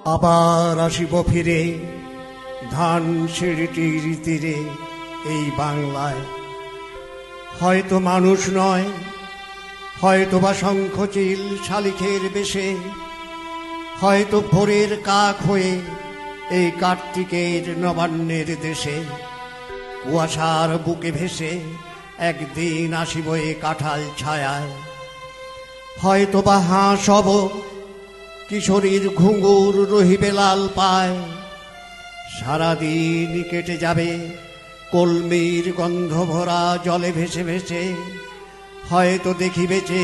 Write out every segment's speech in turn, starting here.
আবার আসিব ফিরে ধান সিঁড়িটির তীরে এই বাংলায়। হয়তো মানুষ নয়, হয়তো বা শঙ্খচিল শালিখের বেশে, হয়তো ভোরের কাক হয়ে এই কার্তিকের নবান্নের দেশে। কুয়াশার বুকে ভেসে একদিন আসিব এ কাঁঠাল ছায়ায়। হয়তো বা হাঁস হব, কিশোরীর ঘুঙুর রহিবে লাল পায়। সারাদিন কেটে যাবে কলমির গন্ধ ভরা জলে ভেসে ভেসে। হয়তো দেখিবেছে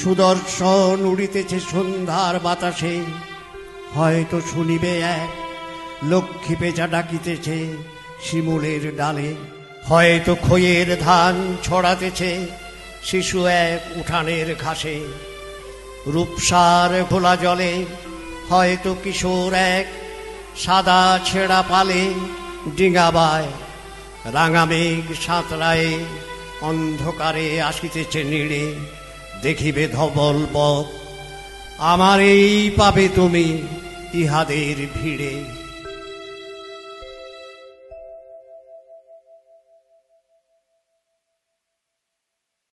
সুদর্শন উড়িতেছে সন্ধ্যার বাতাসে। হয়তো শুনিবে এক লক্ষ্মী পেঁচা ডাকিতেছে শিমুলের ডালে। হয়তো খইয়ের ধান ছড়াতেছে শিশু এক উঠানের ঘাসে। রূপসার ঘোলা জলে হয়তো কিশোর এক সাদা ছেঁড়া পালে ডিঙাবায়। রাঙা মেঘ সাঁতরায়ে অন্ধকারে আসিতেছে নীড়ে। দেখিবে ধবল পথ, আমারেই পাবে তুমি ইহাদের ভিড়ে।